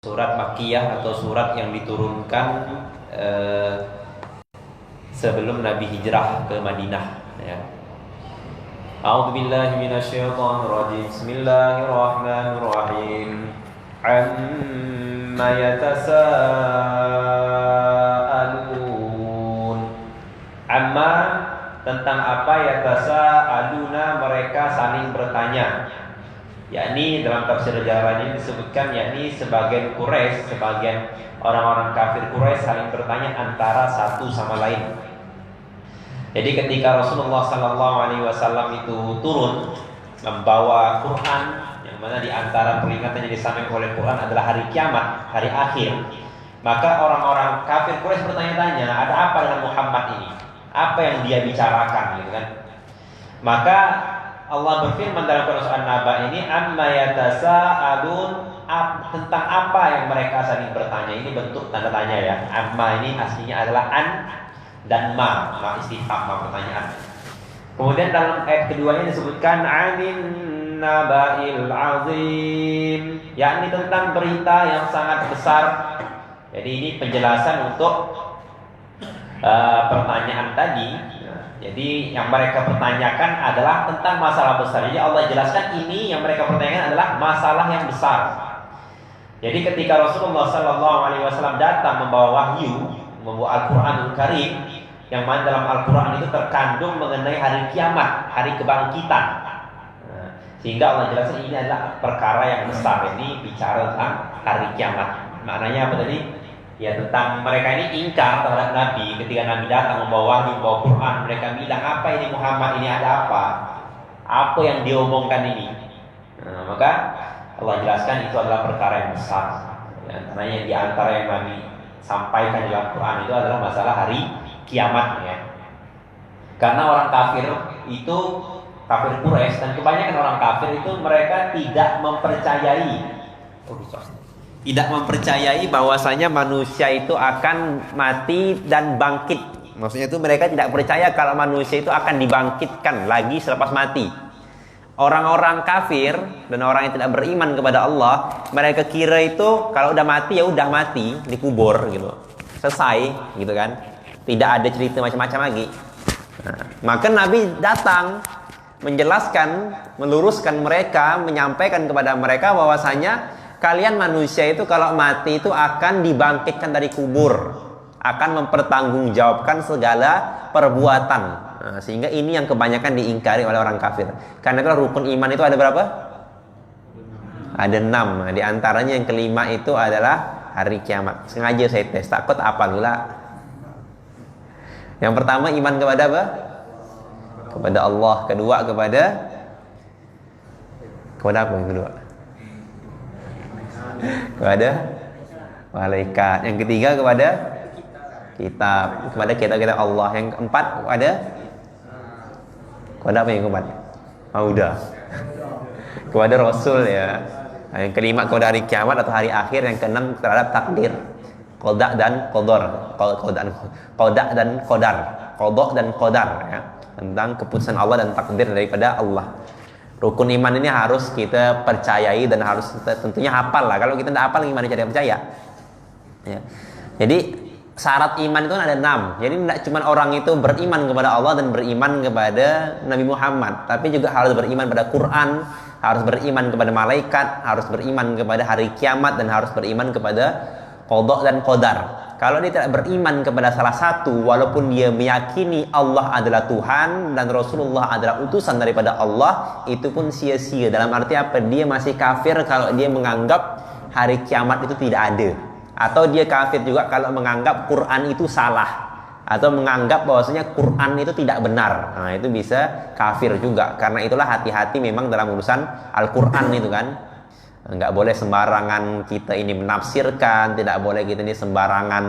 Surat Makkiyah atau surat yang diturunkan sebelum Nabi hijrah ke Madinah, ya. A'udzubillahi minasyaitonirrajim. Bismillahirrahmanirrahim. Amma yatasaalun. Amma, tentang apa yatasaaluna, mereka saling bertanya. Yakni dalam tafsir Jalalain disebutkan, yakni sebagian Quraisy, sebagian orang-orang kafir Quraisy saling bertanya antara satu sama lain. Jadi ketika Rasulullah SAW itu turun membawa Quran, yang mana di antara peringatan yang disampaikan oleh Quran adalah hari kiamat, hari akhir, maka orang-orang kafir Quraisy bertanya-tanya, ada apa dengan Muhammad ini? Apa yang dia bicarakan, gitu kan? Maka Allah berfirman dalam Quran Surah An-Naba ini, amma yatasaalun, tentang apa yang mereka saling bertanya. Ini bentuk tanda tanya, ya. Amma ini aslinya adalah an dan ma istifham, ma pertanyaan. Kemudian dalam ayat keduanya disebutkan anin nabail azim, yakni tentang berita yang sangat besar. Jadi ini penjelasan untuk pertanyaan tadi. Jadi yang mereka pertanyakan adalah tentang masalah besar. Jadi Allah jelaskan ini yang mereka pertanyakan adalah masalah yang besar. Jadi ketika Rasulullah SAW datang membawa wahyu, membawa Al-Quranul Karim, yang mana dalam Al-Quran itu terkandung mengenai hari kiamat, hari kebangkitan. Sehingga Allah jelaskan ini adalah perkara yang besar. Ini bicara tentang hari kiamat. Maknanya apa tadi? Ya, tentang mereka ini ingkar terhadap Nabi. Ketika Nabi datang membawa wahyu, membawa Quran, mereka bilang, apa ini Muhammad, ini ada apa? Apa yang diomongkan ini? Maka Allah jelaskan itu adalah perkara yang besar. Antaranya di antara yang Nabi sampaikan dalam Quran itu adalah masalah hari kiamat, ya. Karena orang kafir itu, kafir Quraisy dan kebanyakan orang kafir itu, mereka tidak mempercayai bahwasanya manusia itu akan mati dan bangkit. Maksudnya itu mereka tidak percaya kalau manusia itu akan dibangkitkan lagi selepas mati. Orang-orang kafir dan orang yang tidak beriman kepada Allah, mereka kira itu kalau udah mati ya udah mati, dikubur gitu. Selesai gitu kan. Tidak ada cerita macam-macam lagi. Maka Nabi datang menjelaskan, meluruskan mereka, menyampaikan kepada mereka bahwasanya kalian manusia itu kalau mati itu akan dibangkitkan dari kubur, akan mempertanggungjawabkan segala perbuatan. Sehingga ini yang kebanyakan diingkari oleh orang kafir. Karena kalau rukun iman itu ada berapa? Ada 6. Di antaranya yang kelima itu adalah hari kiamat. Sengaja saya tes, takut apa pula. Yang pertama iman kepada apa? Kepada Allah. Kedua kepada apa yang kedua? Kepada malaikat. Yang ketiga kepada kitab. Kepada kitab Allah. Yang keempat kepada apa yang keempat? Udah. Kepada Rasul, ya. Yang kelima kepada hari kiamat atau hari akhir. Yang keenam terhadap takdir, qada dan qadar. Qada dan qadar, ya. Tentang keputusan Allah dan takdir daripada Allah. Rukun iman ini harus kita percayai dan harus tentunya hafal lah. Kalau kita tidak hafal gimana cara percaya? Ya. Jadi syarat iman itu ada 6. Jadi tidak cuma orang itu beriman kepada Allah dan beriman kepada Nabi Muhammad, tapi juga harus beriman pada Quran, harus beriman kepada malaikat, harus beriman kepada hari kiamat, dan harus beriman kepada qada dan qadar. Kalau dia tidak beriman kepada salah satu, walaupun dia meyakini Allah adalah Tuhan dan Rasulullah adalah utusan daripada Allah, itu pun sia-sia. Dalam arti apa? Dia masih kafir kalau dia menganggap hari kiamat itu tidak ada. Atau dia kafir juga kalau menganggap Quran itu salah, atau menganggap bahwasanya Quran itu tidak benar. Nah, itu bisa kafir juga. Karena itulah hati-hati memang dalam urusan Al-Quran itu kan. Nggak boleh sembarangan kita ini menafsirkan, tidak boleh kita ini sembarangan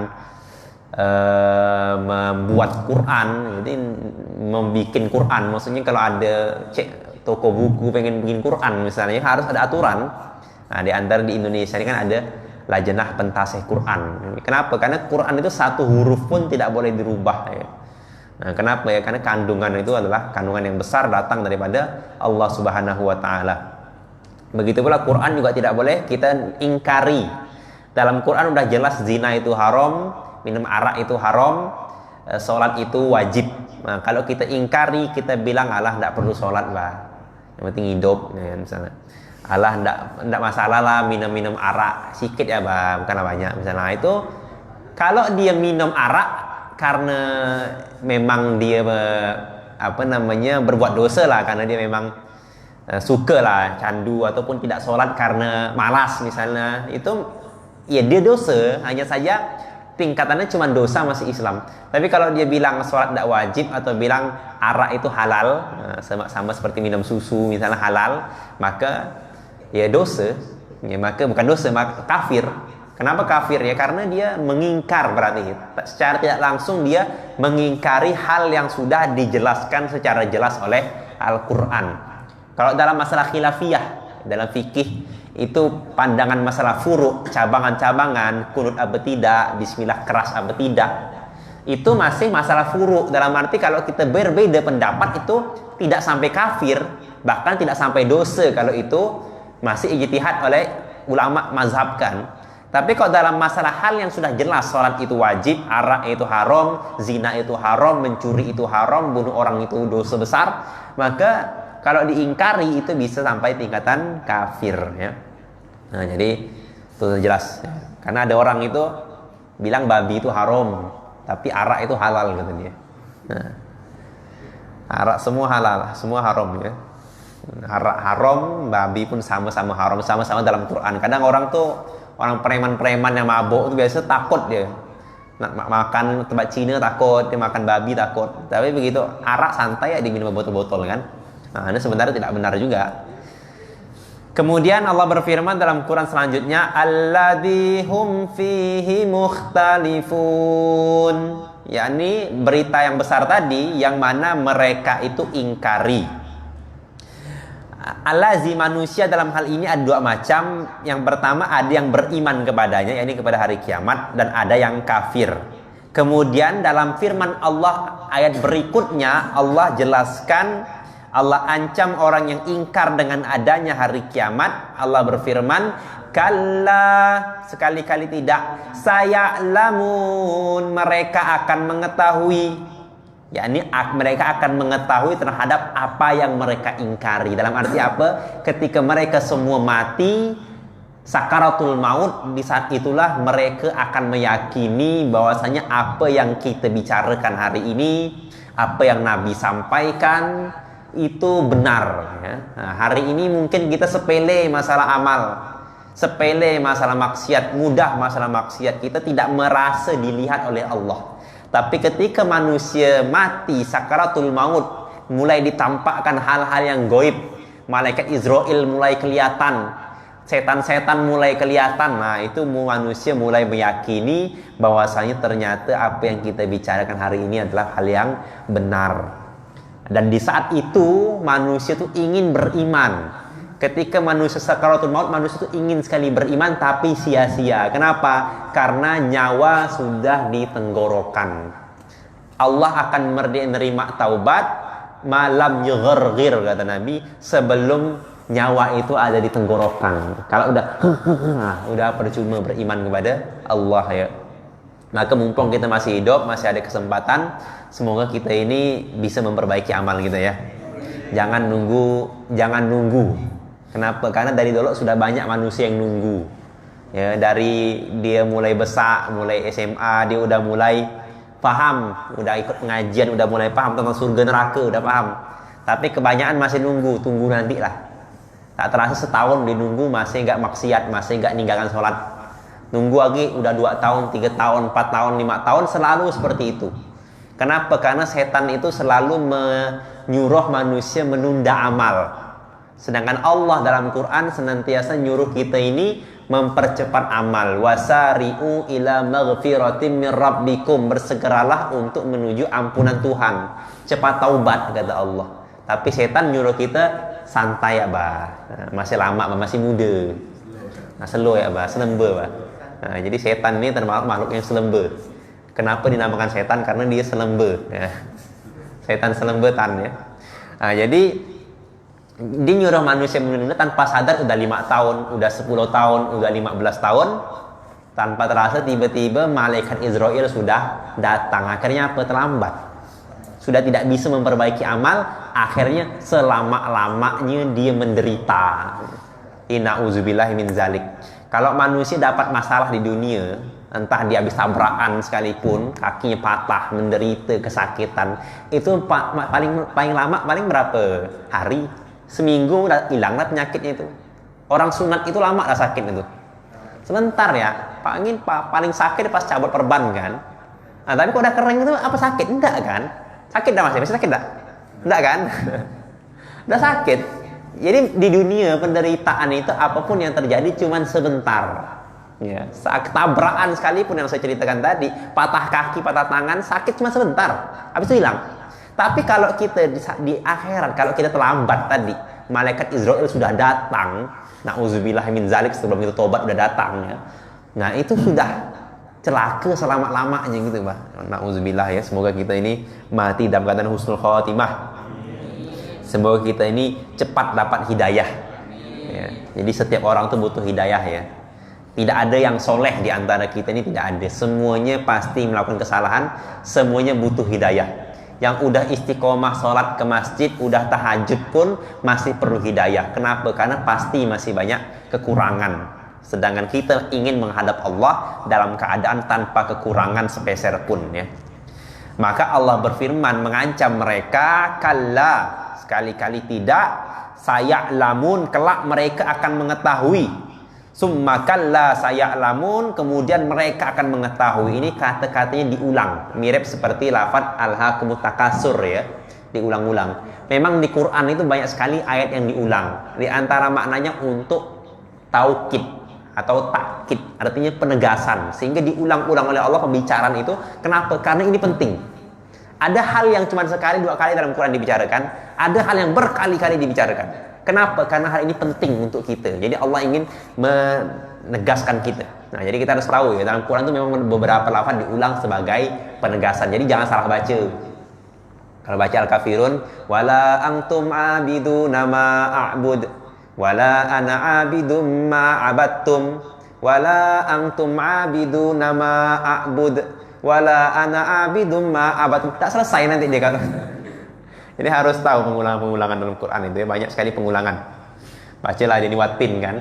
membuat Quran. Jadi membikin Quran, maksudnya kalau ada toko buku pengen bikin Quran misalnya, harus ada aturan. Nah, di antara di Indonesia ini kan ada Lajnah Pentasih Quran. Kenapa? Karena Quran itu satu huruf pun tidak boleh dirubah, ya. Nah, kenapa ya? Karena kandungan itu adalah kandungan yang besar datang daripada Allah Subhanahu wa taala. Begitu pula Quran juga tidak boleh kita ingkari. Dalam Quran udah jelas zina itu haram, minum arak itu haram, sholat itu wajib. Nah, kalau kita ingkari, kita bilang alah tidak perlu sholat bah, yang penting hidup ya, misalnya. Alah tidak masalah lah minum arak sikit ya bah, bukanlah banyak misalnya. Nah, itu kalau dia minum arak karena memang dia berbuat dosa lah, karena dia memang suka lah candu ataupun tidak sholat karena malas misalnya, itu ya dia dosa, hanya saja tingkatannya cuma dosa masih Islam. Tapi kalau dia bilang sholat tidak wajib atau bilang arak itu halal, sama seperti minum susu misalnya halal, maka ya dosa, ya maka bukan dosa, maka kafir. Kenapa kafir ya? Karena dia mengingkar, berarti secara tidak langsung dia mengingkari hal yang sudah dijelaskan secara jelas oleh Al-Quran. Kalau dalam masalah khilafiyah, dalam fikih itu pandangan masalah furu', cabangan-cabangan, kunut apa tidak, bismillah keras apa tidak, itu masih masalah furu'. Dalam arti kalau kita berbeda pendapat itu tidak sampai kafir, bahkan tidak sampai dosa kalau itu masih ijtihad oleh ulama mazhabkan. Tapi kalau dalam masalah hal yang sudah jelas, sholat itu wajib, arak itu haram, zina itu haram, mencuri itu haram, bunuh orang itu dosa besar, maka kalau diingkari itu bisa sampai tingkatan kafir ya. Nah, jadi itu jelas ya. Karena ada orang itu bilang babi itu haram, tapi arak itu halal kata dia. Nah, arak semua halal, semua haram ya. Arak haram, babi pun sama-sama haram, sama-sama dalam Quran. Kadang orang preman-preman yang mabuk itu biasa takut dia. Nak makan tempat Cina takut, dia makan babi takut. Tapi begitu arak santai ya diminum botol-botol kan. Nah, ini sebenarnya tidak benar juga. Kemudian Allah berfirman dalam Quran selanjutnya, alladzi hum fihi mukhtalifun. yakni berita yang besar tadi yang mana mereka itu ingkari. Allazi, manusia dalam hal ini ada dua macam. Yang pertama ada yang beriman kepadanya, yakni kepada hari kiamat, dan ada yang kafir. Kemudian dalam firman Allah ayat berikutnya Allah jelaskan, Allah ancam orang yang ingkar dengan adanya hari kiamat. Allah berfirman, kalla, sekali-kali tidak, saya'lamun, mereka akan mengetahui, yakni mereka akan mengetahui terhadap apa yang mereka ingkari. Dalam arti apa? Ketika mereka semua mati, sakaratul maut, di saat itulah mereka akan meyakini bahwasanya apa yang kita bicarakan hari ini, apa yang Nabi sampaikan itu benar ya. Nah, hari ini mungkin kita sepele masalah amal, sepele masalah maksiat, mudah masalah maksiat, kita tidak merasa dilihat oleh Allah. Tapi ketika manusia mati sakaratul maut, mulai ditampakkan hal-hal yang goib, malaikat Israel mulai kelihatan, setan-setan mulai kelihatan. Nah, itu manusia mulai meyakini bahwasanya ternyata apa yang kita bicarakan hari ini adalah hal yang benar. Dan di saat itu manusia itu ingin beriman. Ketika manusia sakaratul maut, manusia itu ingin sekali beriman tapi sia-sia. Kenapa? Karena nyawa sudah di tenggorokan. Allah akan menerima taubat malam yugharghir, kata Nabi, sebelum nyawa itu ada di tenggorokan. Kalau udah percuma beriman kepada Allah ya. Maka mumpung kita masih hidup, masih ada kesempatan, semoga kita ini bisa memperbaiki amal kita ya. Jangan nunggu. Kenapa? Karena dari dulu sudah banyak manusia yang nunggu. Ya, dari dia mulai besar, mulai SMA, dia udah mulai paham, udah ikut pengajian, udah mulai paham tentang surga neraka, udah paham. Tapi kebanyakan masih tunggu nanti lah. Tak terasa setahun dia nunggu masih enggak maksiat, masih enggak ninggalkan sholat. Nunggu lagi udah 2 tahun, 3 tahun, 4 tahun, 5 tahun, selalu seperti itu. Kenapa? Karena setan itu selalu menyuruh manusia menunda amal. Sedangkan Allah dalam Quran senantiasa nyuruh kita ini mempercepat amal. Wasari'u ila maghfiratin min rabbikum, bersegeralah untuk menuju ampunan Tuhan. Cepat taubat, kata Allah. Tapi setan nyuruh kita santai ya, bah. Masih lama, masih muda. Nah, slow ya, bah, selembe, bah. Nah, jadi setan ini termasuk makhluk yang selembe. Kenapa dinamakan setan? Karena dia selembe ya. Setan selembetan ya. Nah, jadi dia nyuruh manusia menunda tanpa sadar. Udah 5 tahun, udah 10 tahun, udah 15 tahun, Tanpa terasa tiba-tiba malaikat Israel sudah datang. Akhirnya apa? Terlambat. Sudah tidak bisa memperbaiki amal. Akhirnya selama-lamanya dia menderita. Inna'udzubillahi min zalik. Kalau manusia dapat masalah di dunia, entah dia habis tabrakan sekalipun, kakinya patah, menderita kesakitan, itu paling lama paling berapa hari? Seminggu udah hilanglah penyakitnya itu. Orang sunat itu lama lah sakit itu. Sebentar ya, paling sakit pas cabut perban kan. Nah, tapi kalau udah kering itu apa sakit? Enggak kan? Sakit dah masih sakit enggak? Enggak kan? Udah sakit. Jadi di dunia penderitaan itu apapun yang terjadi cuman sebentar. Ya, saat tabrakan sekalipun yang saya ceritakan tadi, patah kaki, patah tangan, sakit cuma sebentar, habis itu hilang. Tapi kalau kita di akhirat, kalau kita terlambat tadi, malaikat Israel sudah datang, na'udzubillah min zalik, sebelum kita tobat udah datang ya. Nah, itu sudah celaka selama-lamanya gitu, Pak. Na'udzubillah ya, semoga kita ini mati dalam keadaan husnul khatimah. Semoga kita ini cepat dapat hidayah. Ya. Jadi setiap orang tuh butuh hidayah ya. Tidak ada yang soleh di antara kita ini, tidak ada. Semuanya pasti melakukan kesalahan. Semuanya butuh hidayah. Yang udah istiqomah sholat ke masjid, udah tahajud pun masih perlu hidayah. Kenapa? Karena pasti masih banyak kekurangan. Sedangkan kita ingin menghadap Allah dalam keadaan tanpa kekurangan sepeser pun ya. Maka Allah berfirman mengancam mereka, kalla, sekali-kali tidak, saya'lamun, kelak mereka akan mengetahui. Summa kalla saya'lamun, kemudian mereka akan mengetahui. Ini kata-katanya diulang, mirip seperti lafaz alhaakumut takasur ya, diulang-ulang. Memang di Quran itu banyak sekali ayat yang diulang. Di antara maknanya untuk taukid atau takkid, artinya penegasan, sehingga diulang-ulang oleh Allah pembicaraan itu. Kenapa? Karena ini penting. Ada hal yang cuma sekali dua kali dalam Quran dibicarakan, ada hal yang berkali-kali dibicarakan. Kenapa? Karena hal ini penting untuk kita. Jadi Allah ingin menegaskan kita. Nah, jadi kita harus tahu ya, dalam Quran itu memang beberapa lafaz diulang sebagai penegasan. Jadi jangan salah baca. Kalau baca Al-Kafirun, wala antum abiduna ma a'bud, wala ana abidum ma abattum, wala antum abiduna ma a'bud, wala ana abidum ma abattum. Tak selesai nanti dia kata. Jadi harus tahu pengulangan-pengulangan dalam Quran itu ya, banyak sekali pengulangan. Bacalah ini Watin kan.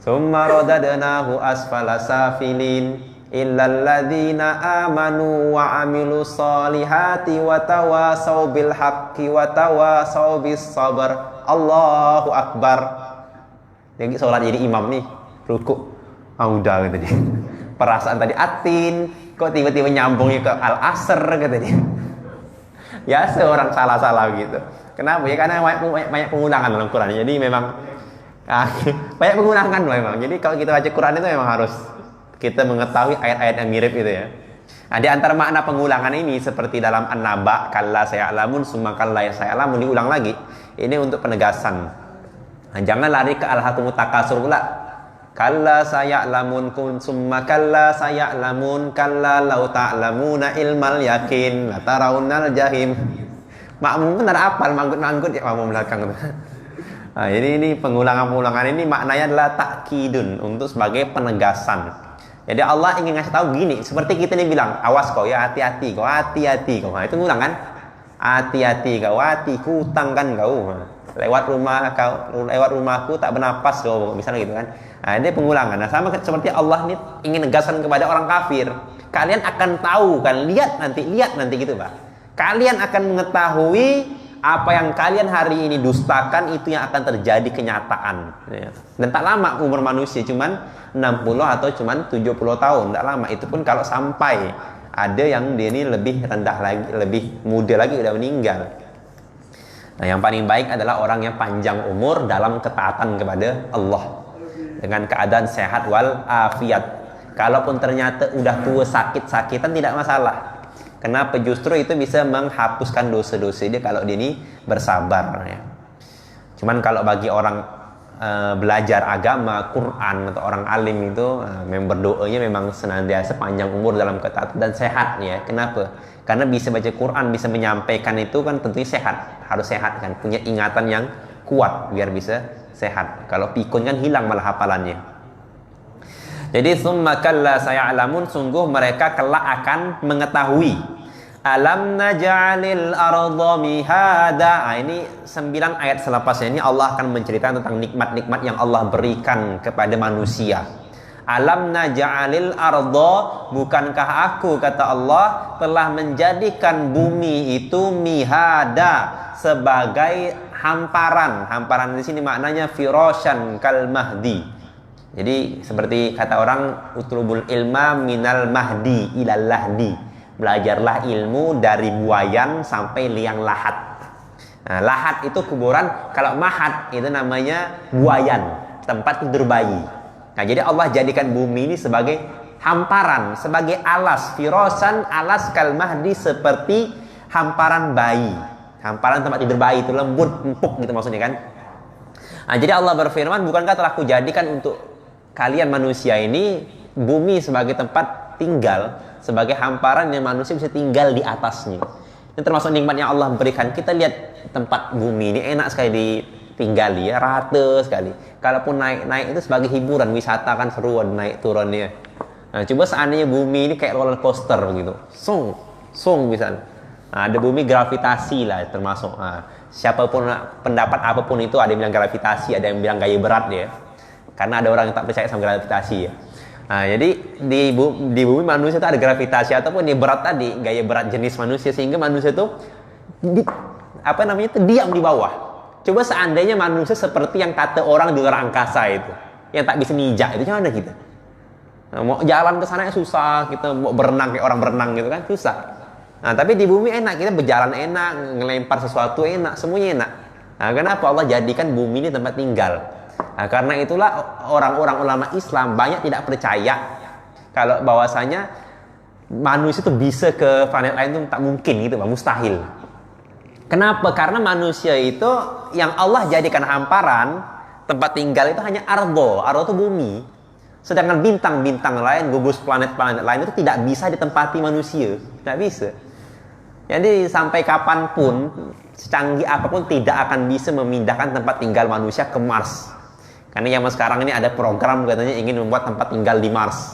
Summa radadnahu asfala safilin illal ladzina amanu wa amilus solihati wa tawasau bil haqqi wa tawasau bis sabr. Allahu akbar. Jadi sholat jadi imam nih, rukuk. Udah kata dia. Perasaan tadi atin, kok tiba-tiba nyambungnya ke al-asr kata dia. Ya seorang salah-salah gitu. Kenapa? Ya karena banyak pengulangan dalam Quran. Jadi memang banyak pengulangan memang. Jadi kalau kita baca Quran itu memang harus kita mengetahui ayat-ayat yang mirip itu ya. Nah, di antara makna pengulangan ini seperti dalam An-Naba, kalla saya'lamun summa kalla saya'lamun, diulang lagi. Ini untuk penegasan. Nah, jangan lari ke alhaakumut takasur pula. Kalla saya'lamun summa kalla saya'lamun kalla law ta'lamuna ilmal yakin la tarawnal jahim. Makmum benar apal manggut-manggut ya makmum belakang. Nah, ini pengulangan-pengulangan ini maknanya adalah takkidun, untuk sebagai penegasan. Jadi Allah ingin ngasih tahu gini, seperti kita nih bilang, awas kau ya, hati-hati kau, hati-hati kau. Nah, itu ngulang kan? Hati-hati kau, hatiku utang kan kau. Lewat rumahku tak bernapas kau, misalnya gitu kan. Nah, ini pengulangan. Nah, sama seperti Allah ini ingin negaskan kepada orang kafir. Kalian akan tahu kan, lihat nanti gitu, Pak. Kalian akan mengetahui apa yang kalian hari ini dustakan itu yang akan terjadi kenyataan. Ya. Dan tak lama umur manusia, cuman 60 atau cuman 70 tahun, tak lama. Itu pun kalau sampai ada yang dia ini lebih rendah lagi, lebih muda lagi udah meninggal. Nah, yang paling baik adalah orang yang panjang umur dalam ketaatan kepada Allah dengan keadaan sehat wal afiat. Kalaupun ternyata udah tua sakit-sakitan tidak masalah. Kenapa? Justru itu bisa menghapuskan dosa-dosa dia kalau dia ini bersabar ya. Cuman kalau bagi orang belajar agama, Quran atau orang alim itu berdoanya memang senantiasa panjang umur dalam ketaatan dan sehat ya. Kenapa? Karena bisa baca Quran, bisa menyampaikan itu kan tentunya sehat, harus sehat kan, punya ingatan yang kuat biar bisa sehat. Kalau pikun kan hilang malah hafalannya. Jadi summa kalla saya'lamun, sungguh mereka kelak akan mengetahui. Alam naj'alil arda mihada. Ini 9 ayat selepasnya ini Allah akan menceritakan tentang nikmat-nikmat yang Allah berikan kepada manusia. Alam naj'alil arda, bukankah aku, kata Allah, telah menjadikan bumi itu mihada, sebagai hamparan. Hamparan di sini maknanya firasyan kal mahdi. Jadi seperti kata orang, utlubul ilma minal mahdi ilal lahdi. Belajarlah ilmu dari buayan sampai liang lahat. Nah, lahat itu kuburan, kalau mahat itu namanya buayan, tempat tidur bayi. Nah, jadi Allah jadikan bumi ini sebagai hamparan, sebagai alas, firasan, alas kal mahdi, seperti hamparan bayi. Hamparan tempat tidur bayi itu lembut, empuk gitu maksudnya kan. Nah, jadi Allah berfirman, bukankah telah kujadikan untuk kalian manusia ini bumi sebagai tempat tinggal, sebagai hamparan yang manusia bisa tinggal di atasnya. Ini termasuk nikmat yang Allah berikan. Kita lihat tempat bumi ini enak sekali ditinggali ya, rata sekali. Kalaupun naik-naik itu sebagai hiburan, wisata kan seruan naik turunnya. Nah, coba seandainya bumi ini kayak roller coaster begitu, sung misalnya. Nah, ada bumi gravitasi lah termasuk. Nah, siapapun pendapat apapun itu, ada yang bilang gravitasi, ada yang bilang gaya berat ya. Karena ada orang yang tak percaya sama gravitasi ya. Nah, jadi di bumi manusia itu ada gravitasi ataupun yang berat tadi, gaya berat jenis manusia, sehingga manusia itu diam di bawah. Coba seandainya manusia seperti yang kata orang di luar angkasa itu, yang tak bisa nijak, itu gimana kita? Nah, mau jalan ke sana susah, kita mau berenang kayak orang berenang gitu kan susah. Nah, tapi di bumi enak, kita berjalan enak, ngelempar sesuatu enak, semuanya enak. Nah, kenapa Allah jadikan bumi ini tempat tinggal? Nah, karena itulah orang-orang ulama Islam banyak tidak percaya kalau bahwasanya manusia itu bisa ke planet lain itu tak mungkin gitu, mustahil. Kenapa? Karena manusia itu yang Allah jadikan hamparan tempat tinggal itu hanya ardo itu bumi. Sedangkan bintang-bintang lain, gugus planet-planet lain itu tidak bisa ditempati manusia, tidak bisa. Jadi sampai kapanpun, secanggih apapun tidak akan bisa memindahkan tempat tinggal manusia ke Mars. Karena zaman sekarang ini ada program katanya ingin membuat tempat tinggal di Mars.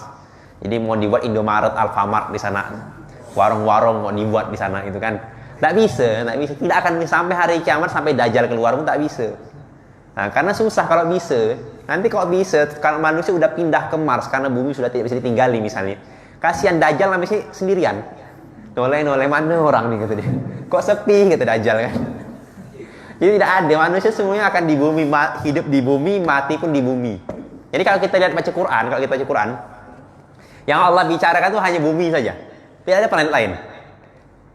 Jadi mau dibuat Indomaret, Alfamart di sana, warung-warung mau dibuat di sana itu kan. Tak bisa. Tidak akan sampai hari kiamat, sampai Dajjal keluar pun tak bisa. Nah, karena susah kalau bisa. Nanti kalau bisa, kalau manusia udah pindah ke Mars karena bumi sudah tidak bisa ditinggali misalnya. Kasihan Dajjal masih sendirian. Noleh mana orang nih kata dia. Kok sepi kata Dajjal kan. Jadi tidak ada, manusia semuanya akan di bumi, hidup di bumi, mati pun di bumi. Jadi kalau kita lihat baca Quran, yang Allah bicarakan itu hanya bumi saja. Tidak ada planet lain.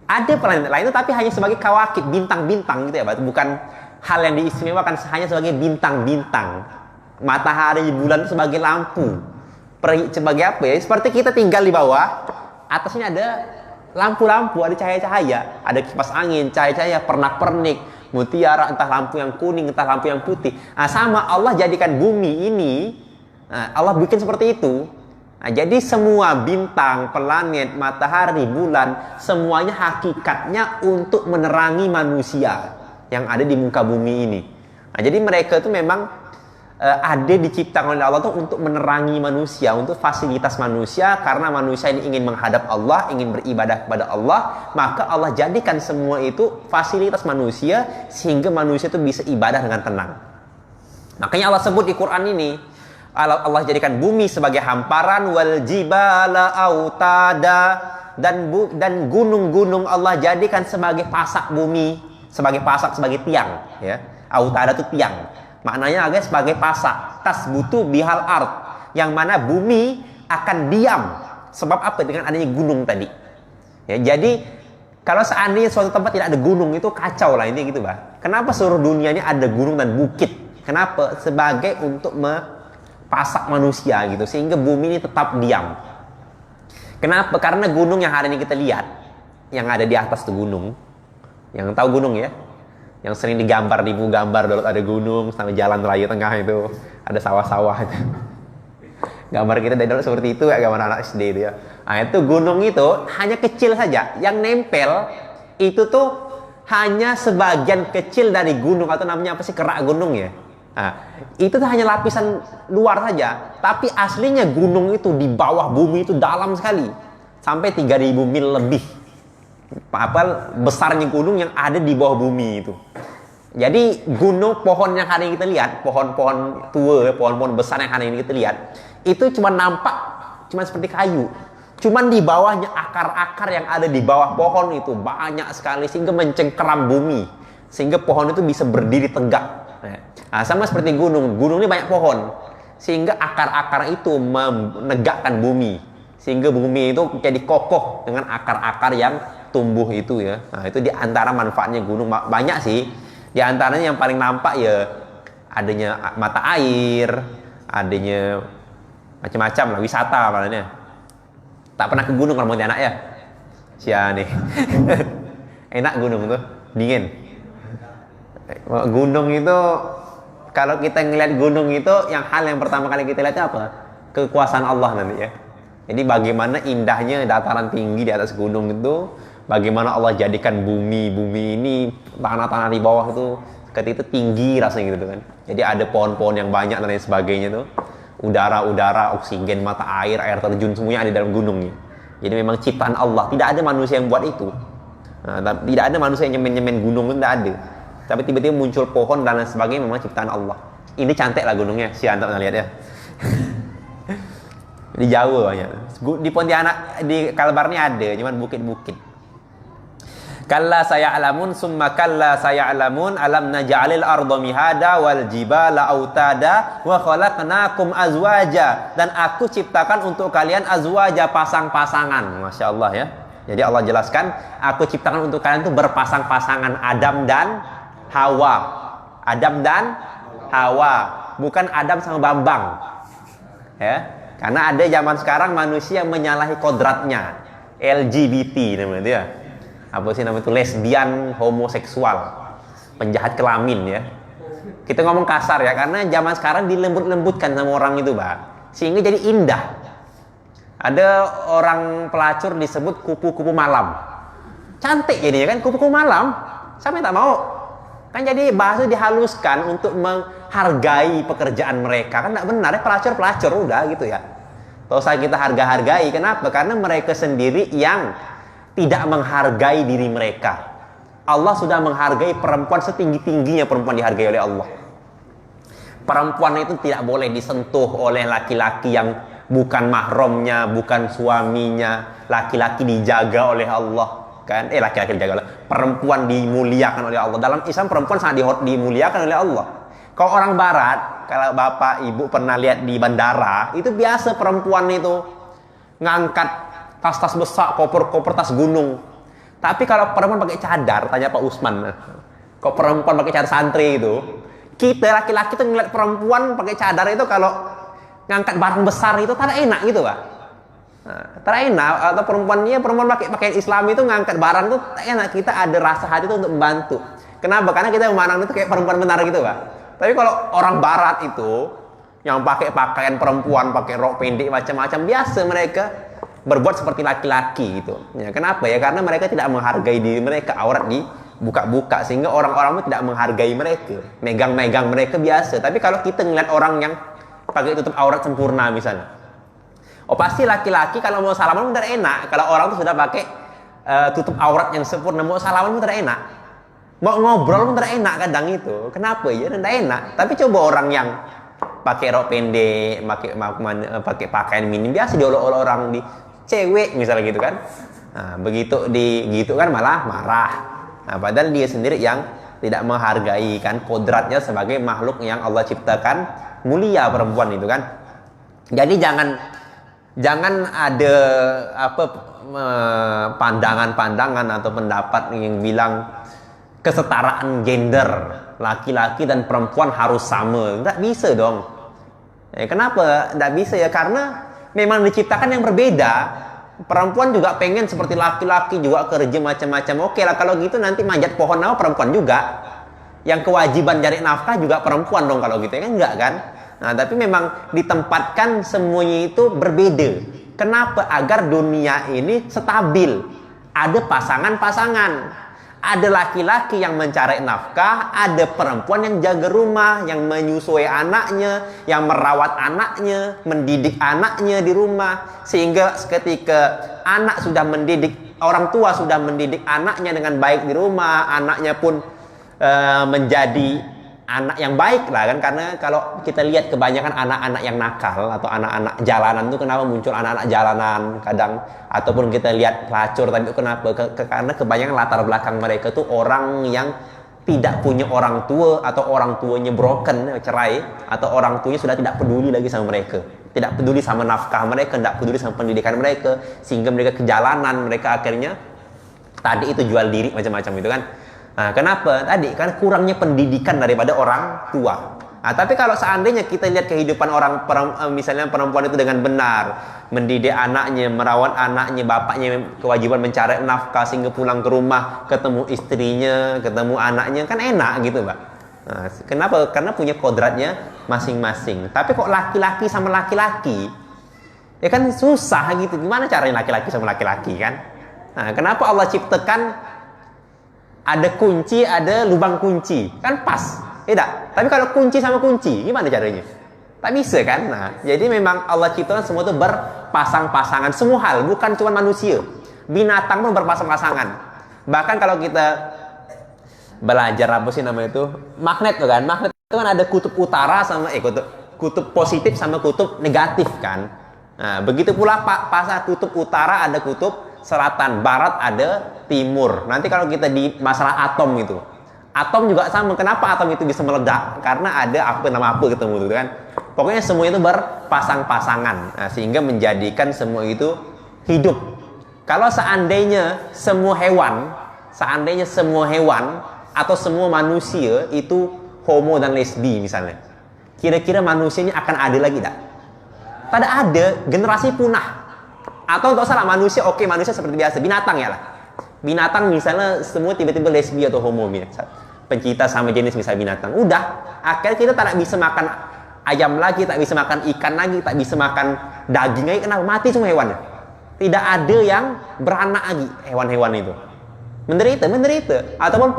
Ada planet lain itu tapi hanya sebagai kawakib, bintang-bintang gitu ya, bukan hal yang diistimewakan, hanya sebagai bintang-bintang. Matahari, bulan itu sebagai lampu. Sebagai apa ya? Seperti kita tinggal di bawah, atasnya ada lampu-lampu, ada cahaya-cahaya, ada kipas angin, cahaya-cahaya, pernak-pernik, mutiara, entah lampu yang kuning, entah lampu yang putih. Nah, sama Allah jadikan bumi ini, Allah bikin seperti itu. Nah, jadi semua bintang, planet, matahari, bulan, semuanya hakikatnya untuk menerangi manusia yang ada di muka bumi ini. Nah, jadi mereka itu memang ada diciptakan oleh Allah itu untuk menerangi manusia, untuk fasilitas manusia, karena manusia ini ingin menghadap Allah, ingin beribadah kepada Allah, maka Allah jadikan semua itu fasilitas manusia sehingga manusia itu bisa ibadah dengan tenang. Makanya Allah sebut di Quran ini, Allah jadikan bumi sebagai hamparan, wal jibala autada, dan gunung-gunung Allah jadikan sebagai pasak bumi, sebagai tiang ya. Autada itu tiang. Maknanya agak sebagai pasak, tasbutu bihal ard, yang mana bumi akan diam. Sebab apa? Dengan adanya gunung tadi. Ya, jadi kalau seandainya suatu tempat tidak ada gunung itu kacau lah ini gitu, Bah. Kenapa seluruh dunia ini ada gunung dan bukit? Kenapa? Sebagai untuk pasak manusia gitu, sehingga bumi ini tetap diam. Kenapa? Karena gunung yang hari ini kita lihat, yang ada di atas itu gunung, yang tahu gunung ya, yang sering digambar di buku gambar dulu, ada gunung sampai jalan raya tengah itu ada sawah-sawah itu. Gambar kita dari dulu seperti itu ya, gambar anak SD itu ya. Nah, itu gunung itu hanya kecil saja, yang nempel itu tuh hanya sebagian kecil dari gunung, atau namanya apa sih, kerak gunung ya. Nah, itu hanya lapisan luar saja, tapi aslinya gunung itu di bawah bumi itu dalam sekali, sampai 3.000 mil lebih. Apa besarnya gunung yang ada di bawah bumi itu. Jadi gunung, pohon yang hari ini kita lihat, pohon-pohon tua, pohon-pohon besar yang hari ini kita lihat, itu cuma nampak cuma seperti kayu. Cuman di bawahnya akar-akar yang ada di bawah pohon itu banyak sekali sehingga mencengkeram bumi, sehingga pohon itu bisa berdiri tegak. Nah, sama seperti gunung. Gunung ini banyak pohon, sehingga akar-akar itu menegakkan bumi, sehingga bumi itu jadi kokoh dengan akar-akar yang tumbuh itu ya. Nah, itu di antara manfaatnya gunung. Banyak sih. Di antaranya yang paling nampak ya adanya mata air, adanya macam-macam lah, wisata maknanya. Tak pernah ke gunung kalau mau anak ya? Sia nih. Enak gunung tuh, dingin. Gunung itu, kalau kita ngelihat gunung itu, hal yang pertama kali kita lihat apa? Kekuasaan Allah nanti ya. Jadi bagaimana indahnya dataran tinggi di atas gunung itu, bagaimana Allah jadikan bumi ini, tanah-tanah di bawah itu, ketika itu tinggi rasanya gitu kan. Jadi ada pohon-pohon yang banyak dan lain sebagainya tuh. Udara, oksigen, mata air terjun, semuanya ada dalam gunung nih. Jadi memang ciptaan Allah, tidak ada manusia yang buat itu. Nah, tidak ada manusia yang nyemen-nyemen gunung, itu tidak ada. Tapi tiba-tiba muncul pohon dan lain sebagainya, memang ciptaan Allah. Ini cantik lah gunungnya, siapa pernah lihat ya. Di Jawa banyak. Di Pontianak, di Kalbar ini ada, cuman bukit-bukit. Kalla saya'lamun summa kalla saya'lamun alam naj'alil arda mihada wal jibala autada wa khalaqnakum azwaja, dan aku ciptakan untuk kalian azwaja, pasang-pasangan. Masya Allah ya. Jadi Allah jelaskan, aku ciptakan untuk kalian itu berpasang-pasangan, Adam dan Hawa. Adam dan Hawa, bukan Adam sama Bambang. Ya, karena ada zaman sekarang manusia menyalahi kodratnya, LGBT namanya dia. Apa sih namanya itu, lesbian, homoseksual, penjahat kelamin ya. Kita ngomong kasar ya, karena zaman sekarang dilembut-lembutkan sama orang itu, Pak, sehingga jadi indah. Ada orang pelacur disebut kupu-kupu malam, cantik jadinya kan, kupu-kupu malam. Siapa yang tak mau? Kan jadi bahasa dihaluskan untuk menghargai pekerjaan mereka. Kan tidak benar ya, pelacur udah gitu ya. Kalau saya kita hargai, kenapa? Karena mereka sendiri yang tidak menghargai diri mereka. Allah sudah menghargai perempuan setinggi-tingginya perempuan dihargai oleh Allah. Perempuan itu tidak boleh disentuh oleh laki-laki yang bukan mahramnya, bukan suaminya. Laki-laki dijaga oleh Allah, kan? Laki-laki dijaga oleh perempuan, dimuliakan oleh Allah. Dalam Islam perempuan sangat dimuliakan oleh Allah. Kalau orang barat, kalau bapak ibu pernah lihat di bandara, itu biasa perempuan itu ngangkat tas-tas besar, koper-koper tas gunung. Tapi kalau perempuan pakai cadar, tanya Pak Usman, kok perempuan pakai cadar santri itu, kita laki-laki tuh ngeliat perempuan pakai cadar itu kalau ngangkat barang besar itu tak enak gitu, Pak. Nah, tak enak. Atau perempuan pakai pakaian Islam itu ngangkat barang itu tak enak. Kita ada rasa hati itu untuk membantu. Kenapa? Karena kita memandang itu kayak perempuan benar gitu, Pak. Tapi kalau orang barat itu yang pakai pakaian perempuan, pakai rok pendek macam-macam, biasa mereka berbuat seperti laki-laki gitu. Ya, kenapa ya? Karena mereka tidak menghargai diri mereka, aurat dibuka-buka, sehingga orang-orang itu tidak menghargai mereka, megang-megang mereka biasa. Tapi kalau kita ngeliat orang yang pakai tutup aurat sempurna misalnya, pasti laki-laki kalau mau salaman tidak enak. Kalau orang itu sudah pakai tutup aurat yang sempurna, mau salaman pun tidak enak, mau ngobrol pun tidak enak kadang itu. Kenapa ya? Tidak enak. Tapi coba orang yang pakai rok pendek, pakai pakaian minim, biasa diolok-olok orang di cewek misalnya gitu kan. Nah, begitu gitu kan malah marah. Nah, padahal dia sendiri yang tidak menghargai kan kodratnya sebagai makhluk yang Allah ciptakan mulia perempuan itu kan. Jadi jangan ada pandangan-pandangan atau pendapat yang bilang kesetaraan gender, laki-laki dan perempuan harus sama. Nggak bisa dong. Kenapa nggak bisa ya? Karena memang diciptakan yang berbeda. Perempuan juga pengen seperti laki-laki juga kerja macam-macam. Oke lah kalau gitu nanti manjat pohon apa perempuan juga. Yang kewajiban cari nafkah juga perempuan dong kalau gitu kan, enggak kan? Nah, tapi memang ditempatkan semuanya itu berbeda. Kenapa? Agar dunia ini stabil. Ada pasangan-pasangan. Ada laki-laki yang mencari nafkah, ada perempuan yang jaga rumah, yang menyusui anaknya, yang merawat anaknya, mendidik anaknya di rumah. Sehingga ketika anak sudah mendidik, orang tua sudah mendidik anaknya dengan baik di rumah, anaknya pun menjadi anak yang baik lah kan. Karena kalau kita lihat kebanyakan anak-anak yang nakal atau anak-anak jalanan itu kenapa muncul anak-anak jalanan kadang, ataupun kita lihat pelacur tadi itu kenapa karena kebanyakan latar belakang mereka tuh orang yang tidak punya orang tua, atau orang tuanya broken, cerai, atau orang tuanya sudah tidak peduli lagi sama mereka, tidak peduli sama nafkah mereka, tidak peduli sama pendidikan mereka, sehingga mereka ke jalanan, mereka akhirnya tadi itu jual diri macam-macam itu kan. Nah, kenapa? Tadi kan kurangnya pendidikan daripada orang tua. Nah, tapi kalau seandainya kita lihat kehidupan misalnya perempuan itu dengan benar, mendidik anaknya, merawat anaknya, bapaknya kewajiban mencari nafkah sehingga pulang ke rumah, ketemu istrinya, ketemu anaknya, kan enak gitu, Pak. Nah, kenapa? Karena punya kodratnya masing-masing. Tapi kok laki-laki sama laki-laki, ya kan susah gitu. Gimana caranya laki-laki sama laki-laki kan? Nah, kenapa Allah ciptakan ada kunci, ada lubang kunci, kan pas, tidak? Tapi kalau kunci sama kunci, gimana caranya? Tak bisa kan? Nah, jadi memang Allah ciptakan semua itu berpasang-pasangan, semua hal, bukan cuma manusia, binatang pun berpasang-pasangan. Bahkan kalau kita belajar apa sih namanya itu, magnet tuh kan, magnet itu kan ada kutub utara sama kutub positif sama kutub negatif kan. Nah, begitu pula pasang kutub utara ada kutub selatan, barat ada timur. Nanti kalau kita di masalah atom itu, atom juga sama. Kenapa atom itu bisa meledak? Karena ada nama apa ketemu gitu kan. Pokoknya semua itu berpasang-pasangan, nah, sehingga menjadikan semua itu hidup. Kalau seandainya semua hewan atau semua manusia itu homo dan lesbi misalnya, kira-kira manusia ini akan ada lagi tak? Tidak ada, generasi punah. Atau tidak salah, manusia seperti biasa, binatang ya lah. Binatang misalnya semua tiba-tiba lesbi atau homo, pencinta sama jenis misalnya binatang. Udah, akhirnya kita tak bisa makan ayam lagi, tak bisa makan ikan lagi, tak bisa makan daging lagi. Kenapa? Mati semua hewannya. Tidak ada yang beranak lagi hewan-hewan itu. Menderita. Ataupun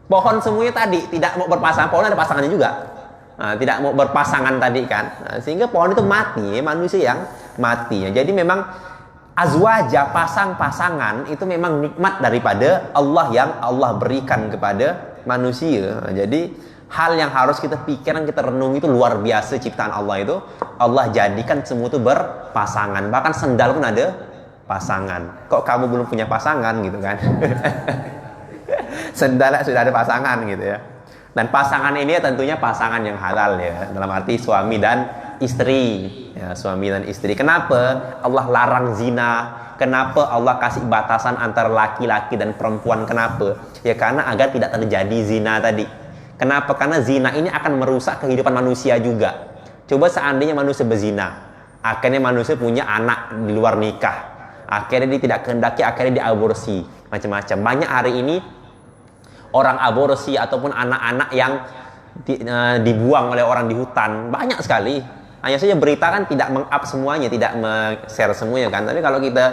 pohon semuanya tadi tidak mau berpasangan, pohon ada pasangannya juga. Nah, tidak mau berpasangan tadi kan. Nah, sehingga pohon itu mati, manusia yang mati. Jadi memang azwaja, pasang-pasangan itu memang nikmat daripada Allah yang Allah berikan kepada manusia. Nah, jadi hal yang harus kita pikirkan, kita renung itu luar biasa ciptaan Allah itu. Allah jadikan semua itu berpasangan. Bahkan sendal pun ada pasangan. Kok kamu belum punya pasangan gitu kan? Sendal sudah ada pasangan gitu ya. Dan pasangan ini tentunya pasangan yang halal ya, dalam arti suami dan istri ya, suami dan istri. Kenapa Allah larang zina? Kenapa Allah kasih batasan antara laki-laki dan perempuan? Kenapa? Ya karena agar tidak terjadi zina tadi. Kenapa? Karena zina ini akan merusak kehidupan manusia juga. Coba seandainya manusia berzina, akhirnya manusia punya anak di luar nikah, akhirnya dia tidak kehendaki, akhirnya diaborsi, macam-macam. Banyak hari ini orang aborsi ataupun anak-anak yang dibuang oleh orang di hutan, banyak sekali. Hanya saja berita kan tidak meng-up semuanya, tidak share semuanya kan. Tapi kalau kita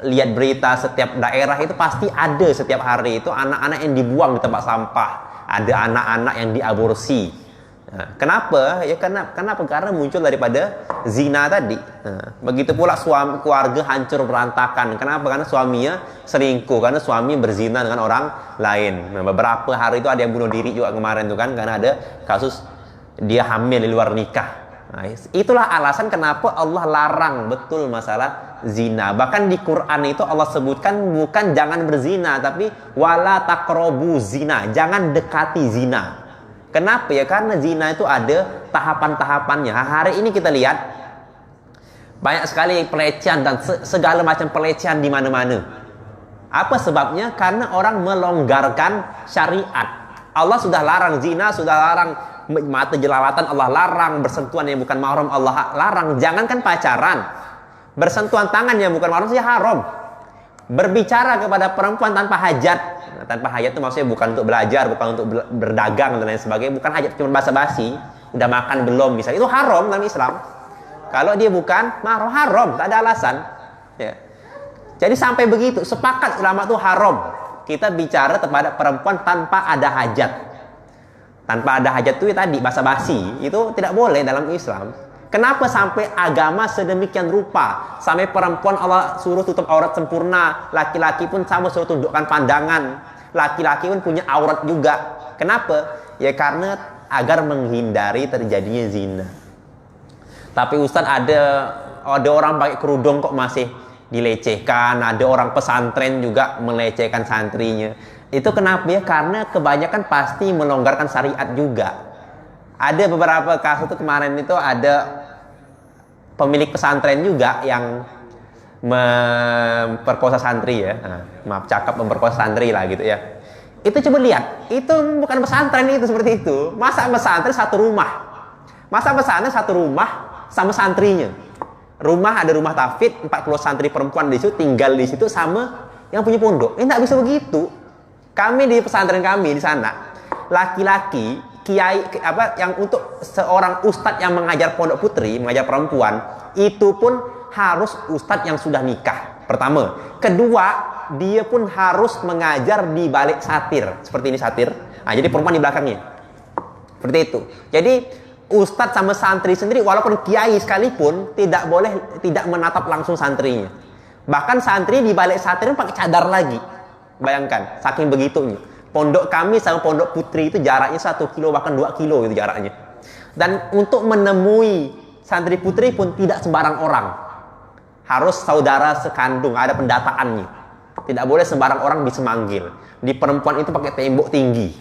lihat berita setiap daerah itu pasti ada setiap hari itu anak-anak yang dibuang di tempat sampah, ada anak-anak yang diaborsi. Nah, kenapa? Ya kenapa? Karena muncul daripada zina tadi. Nah, begitu pula suami, keluarga hancur berantakan. Kenapa? Karena suaminya selingkuh, karena suami berzina dengan orang lain. Nah, beberapa hari itu ada yang bunuh diri juga kemarin tuh kan, karena ada kasus dia hamil di luar nikah. Nah, itulah alasan kenapa Allah larang betul masalah zina. Bahkan di Quran itu Allah sebutkan bukan jangan berzina, tapi wala taqrabu zina, jangan dekati zina. Kenapa ya? Karena zina itu ada tahapan-tahapannya. Hari ini kita lihat banyak sekali pelecehan dan segala macam pelecehan di mana-mana. Apa sebabnya? Karena orang melonggarkan syariat. Allah sudah larang zina, sudah larang mata jelalatan, Allah larang bersentuhan yang bukan mahram, Allah larang. Jangankan pacaran, bersentuhan tangan yang bukan mahram saja haram. Berbicara kepada perempuan tanpa hajat. Tanpa hajat itu maksudnya bukan untuk belajar, bukan untuk berdagang dan lain sebagainya, bukan hajat, cuma basa-basi, udah makan belum misalnya, itu haram dalam Islam. Kalau dia bukan mahram, haram, tak ada alasan ya. Jadi sampai begitu, sepakat ulama itu haram kita bicara kepada perempuan tanpa ada hajat. Tanpa ada hajat itu tadi basa-basi, itu tidak boleh dalam Islam. Kenapa sampai agama sedemikian rupa? Sampai perempuan Allah suruh tutup aurat sempurna, laki-laki pun sama suruh tundukkan pandangan. Laki-laki pun punya aurat juga. Kenapa? Ya karena agar menghindari terjadinya zina. Tapi Ustaz, ada orang pakai kerudung kok masih dilecehkan, ada orang pesantren juga melecehkan santrinya. Itu kenapa ya? Karena kebanyakan pasti melonggarkan syariat juga. Ada beberapa kasus itu kemarin itu ada pemilik pesantren juga yang memperkosa santri ya. Maaf cakap, memperkosa santri lah gitu ya. Itu coba lihat, itu bukan pesantren itu seperti itu. Masa pesantren satu rumah? Masa pesantren satu rumah sama santrinya? Rumah ada rumah tahfidz, 40 santri perempuan di situ, tinggal di situ sama yang punya pondok. Ini tidak bisa begitu. Kami di pesantren kami di sana, laki-laki kiai yang untuk seorang ustadz yang mengajar pondok putri, mengajar perempuan, itu pun harus ustadz yang sudah nikah. Pertama, kedua, dia pun harus mengajar di balik satir. Seperti ini satir. Nah, jadi perempuan di belakangnya. Seperti itu. Jadi ustadz sama santri sendiri, walaupun kiai sekalipun, tidak boleh tidak menatap langsung santrinya. Bahkan santri di balik satir pakai cadar lagi. Bayangkan, saking begitunya. Pondok kami sama pondok putri itu jaraknya 1 kilo, bahkan 2 kilo itu jaraknya. Dan untuk menemui santri putri pun tidak sembarang orang. Harus saudara sekandung, ada pendataannya. Tidak boleh sembarang orang bisa manggil. Di perempuan itu pakai tembok tinggi.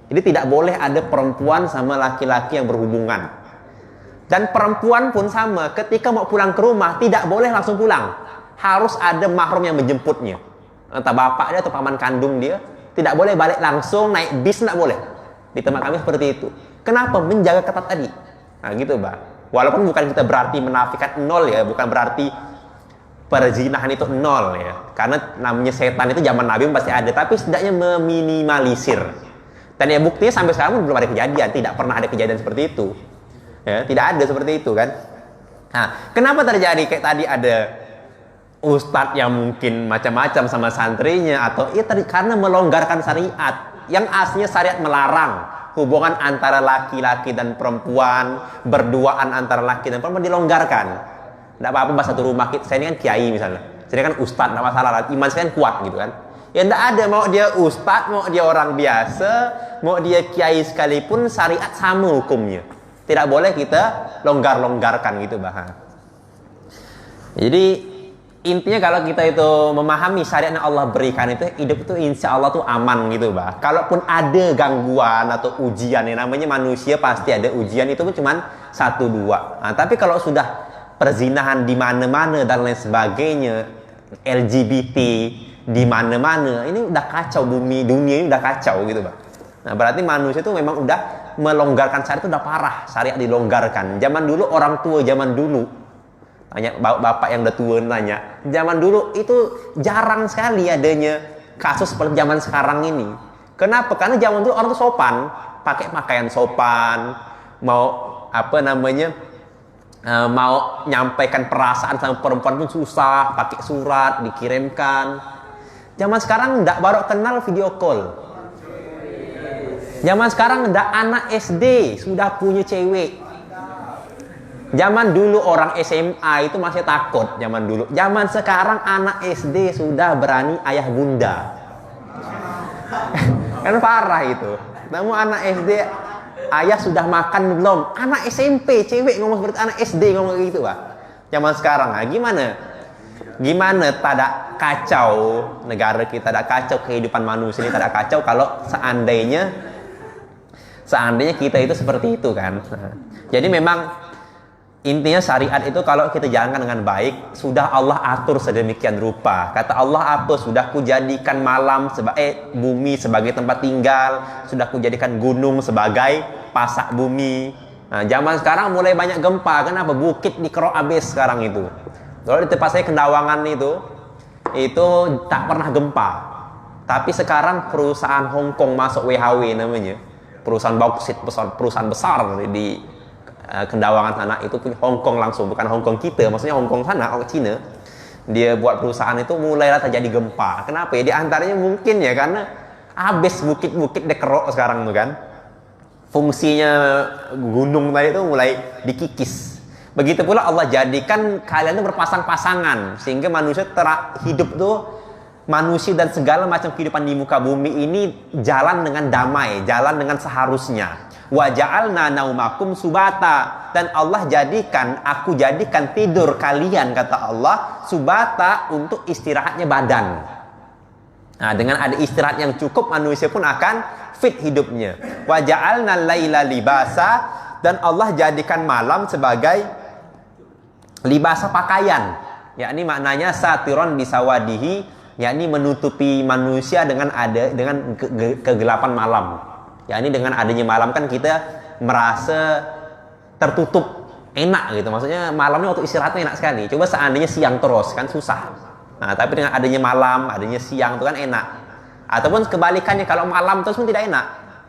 Jadi tidak boleh ada perempuan sama laki-laki yang berhubungan. Dan perempuan pun sama, ketika mau pulang ke rumah tidak boleh langsung pulang. Harus ada mahram yang menjemputnya. Entah bapak dia atau paman kandung dia. Tidak boleh balik langsung, naik bis tidak boleh. Di tempat kami seperti itu. Kenapa? Menjaga ketat tadi. Nah gitu, Mbak. Walaupun bukan kita berarti menafikan nol ya, bukan berarti perzinahan itu nol ya. Karena namanya setan itu zaman Nabi pasti ada, tapi setidaknya meminimalisir. Dan ya buktinya sampai sekarang belum ada kejadian, tidak pernah ada kejadian seperti itu. Ya, tidak ada seperti itu kan. Nah, kenapa terjadi kayak tadi ada ustadz yang mungkin macam-macam sama santrinya, atau ya karena melonggarkan syariat yang aslinya syariat melarang hubungan antara laki-laki dan perempuan, berduaan antara laki dan perempuan dilonggarkan. Tidak apa-apa bahasa satu rumah kita. Saya ini kan kiai misalnya, saya kan ustadz, tidak masalah, iman saya kan kuat gitu kan. Ya tidak ada, mau dia ustadz, mau dia orang biasa, mau dia kiai sekalipun, syariat sama hukumnya. Tidak boleh kita longgar-longgarkan gitu bahkan. Jadi intinya kalau kita itu memahami syariat yang Allah berikan itu, hidup itu insya Allah tuh aman gitu, bah. Kalaupun ada gangguan atau ujian, yang namanya manusia pasti ada ujian, itu pun cuman 1-2. Nah, tapi kalau sudah perzinahan di mana-mana dan lain sebagainya, LGBT di mana-mana, ini udah kacau, bumi dunia ini udah kacau gitu, bah. Nah, berarti manusia itu memang udah melonggarkan syariat itu udah parah, syariat dilonggarkan. Zaman dulu orang tua zaman dulu, tanya bapak yang udah tua nanya, zaman dulu itu jarang sekali adanya kasus seperti zaman sekarang ini. Kenapa? Karena zaman dulu orang tuh sopan, pakai pakaian sopan, mau apa namanya, mau nyampaikan perasaan sama perempuan pun susah, pakai surat dikirimkan. Zaman sekarang ndak baru kenal video call. Zaman sekarang ndak anak SD sudah punya cewek. Zaman dulu orang SMA itu masih takut zaman dulu. Zaman sekarang anak SD sudah berani ayah bunda. Kan parah itu. Namun anak SD ayah sudah makan belum? Anak SMP cewek ngomong seperti anak SD ngomong gitu, Pak. Zaman sekarang gimana? Gimana tidak kacau negara kita, tidak kacau kehidupan manusia ini, tidak kacau kalau seandainya kita itu seperti itu kan. Nah, jadi memang intinya syariat itu kalau kita jalankan dengan baik, sudah Allah atur sedemikian rupa. Kata Allah apa? Sudah kujadikan malam bumi sebagai tempat tinggal, sudah kujadikan gunung sebagai pasak bumi. Nah, zaman sekarang mulai banyak gempa. Kenapa? Bukit dikerok habis sekarang itu. Kalau di tempat saya Kendawangan itu tak pernah gempa. Tapi sekarang perusahaan Hong Kong masuk WHW namanya. Perusahaan bauksit, perusahaan besar di Kendawangan sana, itu punya Hong Kong langsung, bukan Hong Kong kita, maksudnya Hong Kong sana, Cina. dia buat perusahaan itu mulailah terjadi gempa. Kenapa ya? Di antaranya mungkin ya karena habis bukit-bukit dikerok sekarang tuh kan. Fungsinya gunung tadi itu mulai dikikis. Begitu pula Allah jadikan kalian itu berpasang-pasangan sehingga manusia hidup tuh, manusia dan segala macam kehidupan di muka bumi ini jalan dengan damai, jalan dengan seharusnya. Wa ja'alna naumakum subata, dan Allah jadikan, aku jadikan tidur kalian, kata Allah, subata, untuk istirahatnya badan. Nah, dengan ada istirahat yang cukup, manusia pun akan fit hidupnya. Wa ja'alna laila libasa, dan Allah jadikan malam sebagai libasa pakaian. Yakni maknanya satiron bisawadihi, yakni menutupi manusia dengan kegelapan malam. Yakni dengan adanya malam kan kita merasa tertutup, enak gitu. Maksudnya malamnya waktu istirahatnya enak sekali. Coba seandainya siang terus kan susah. Nah, tapi dengan adanya malam, adanya siang itu kan enak. Ataupun kebalikannya, kalau malam terus pun tidak enak.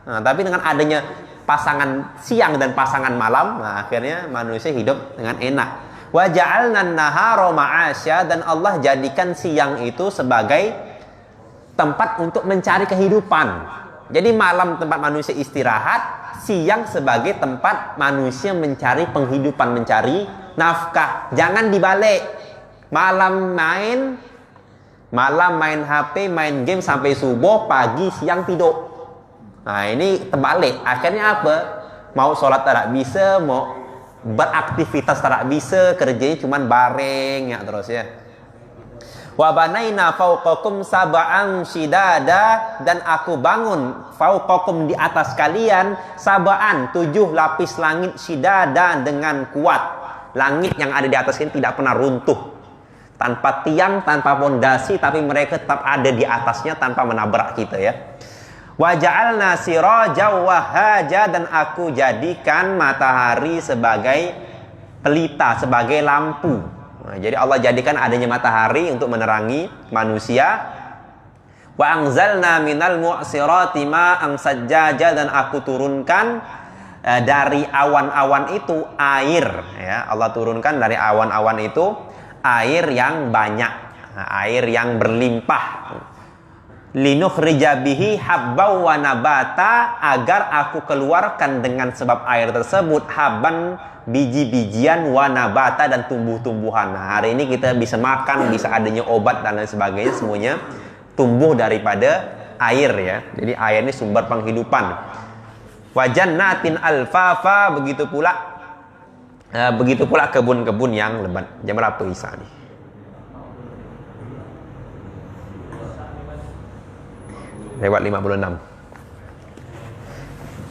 Nah, tapi dengan adanya pasangan siang dan pasangan malam, nah akhirnya manusia hidup dengan enak. Wa ja'alna an-nahara ma'asya, dan Allah jadikan siang itu sebagai tempat untuk mencari kehidupan. Jadi malam tempat manusia istirahat, siang sebagai tempat manusia mencari penghidupan, mencari nafkah. Jangan dibalik. Malam main HP, main game sampai subuh, pagi siang tidur. Nah, ini terbalik. Akhirnya apa? Mau sholat tidak bisa, mau beraktivitas tidak bisa, kerjanya cuman bareng ya terus ya. Wa banaina fauqakum sab'an shidada, dan aku bangun fauqakum di atas kalian sab'an 7 lapis langit shidada dengan kuat. Langit yang ada di atas ini tidak pernah runtuh, tanpa tiang, tanpa fondasi, tapi mereka tetap ada di atasnya tanpa menabrak kita ya. Wa ja'alna sirajan wahaja, dan aku jadikan matahari sebagai pelita, sebagai lampu. Nah, jadi Allah jadikan adanya matahari untuk menerangi manusia. Wa anzalna minal mu'sirati ma'an sajjaja, dan aku turunkan dari awan-awan itu air ya. Allah turunkan dari awan-awan itu air yang banyak, air yang berlimpah. Linukhrija bihi habban wa nabata, agar aku keluarkan dengan sebab air tersebut habban, biji-bijian, wa nabata, dan tumbuh-tumbuhan. Nah, hari ini kita bisa makan, bisa adanya obat dan lain sebagainya, semuanya tumbuh daripada air ya. Jadi air ini sumber penghidupan. Wa jannatin alfafa, begitu pula kebun-kebun yang lebat. Jam berapa Isa nih? Lewat 56.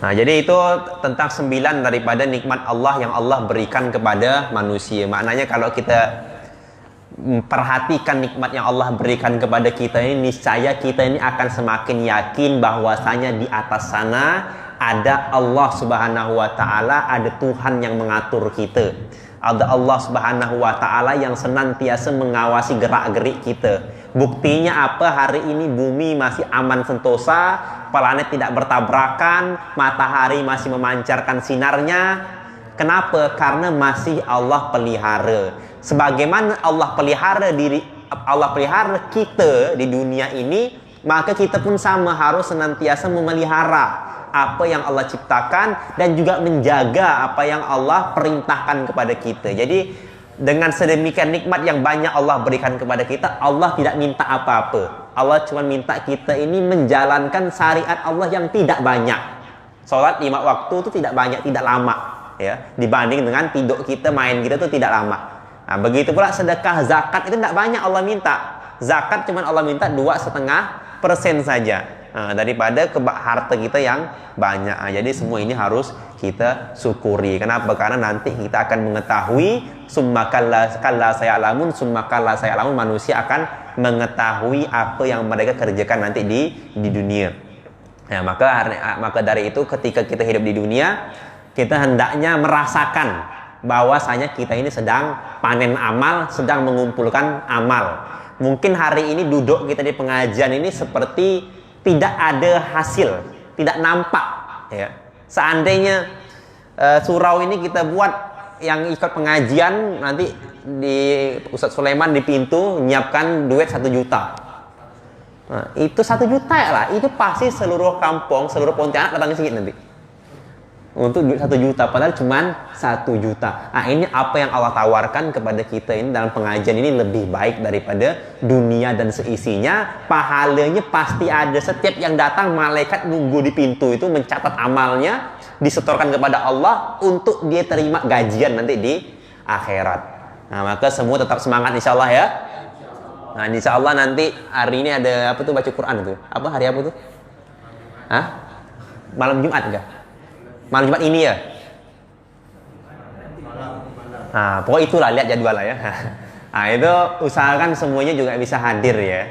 Nah, jadi itu tentang 9 daripada nikmat Allah yang Allah berikan kepada manusia. Maknanya kalau kita perhatikan nikmat yang Allah berikan kepada kita ini, niscaya kita ini akan semakin yakin bahwasanya di atas sana ada Allah Subhanahu wa taala, ada Tuhan yang mengatur kita. Ada Allah Subhanahu wa taala yang senantiasa mengawasi gerak-gerik kita. Buktinya apa? Hari ini bumi masih aman sentosa, planet tidak bertabrakan, matahari masih memancarkan sinarnya. Kenapa? Karena masih Allah pelihara. Sebagaimana Allah pelihara kita di dunia ini, maka kita pun sama, harus senantiasa memelihara apa yang Allah ciptakan dan juga menjaga apa yang Allah perintahkan kepada kita. Jadi dengan sedemikian nikmat yang banyak Allah berikan kepada kita, Allah tidak minta apa-apa. Allah cuma minta kita ini menjalankan syariat Allah yang tidak banyak. Sholat 5 waktu itu tidak banyak, tidak lama ya, dibanding dengan tidur kita, main kita itu tidak lama. Nah, begitu pula sedekah, zakat itu tidak banyak Allah minta. Zakat cuma Allah minta 2,5% saja daripada harta kita yang banyak. Jadi semua ini harus kita syukuri. Kenapa? Karena nanti kita akan mengetahui, summa kalla saya'lamun, manusia akan mengetahui apa yang mereka kerjakan nanti di dunia. Ya, maka dari itu ketika kita hidup di dunia, kita hendaknya merasakan bahwasanya kita ini sedang panen amal, sedang mengumpulkan amal. Mungkin hari ini duduk kita di pengajian ini seperti tidak ada hasil, tidak nampak ya. Seandainya surau ini kita buat yang ikut pengajian nanti di Ustadz Sulaiman di pintu nyiapkan duit 1 juta. Nah, itu 1 juta ya lah, itu pasti seluruh kampung, seluruh Pontianak datang ke sini nanti. Untuk duit 1 juta, padahal cuma 1 juta. Nah, ini apa yang Allah tawarkan kepada kita ini dalam pengajian ini lebih baik daripada dunia dan seisinya. Pahalanya pasti ada. Setiap yang datang, malaikat nunggu di pintu itu mencatat amalnya, disetorkan kepada Allah untuk dia terima gajian nanti di akhirat. Nah, maka semua tetap semangat insya Allah ya. Nah, insya Allah nanti hari ini ada apa tuh, baca Quran tuh? Apa hari apa tuh? Hah? Malam Jumat enggak? Malam Jumat ini ya? Nah, pokoknya itulah, lihat jadwal lah ya. Nah, itu usahakan semuanya juga bisa hadir ya.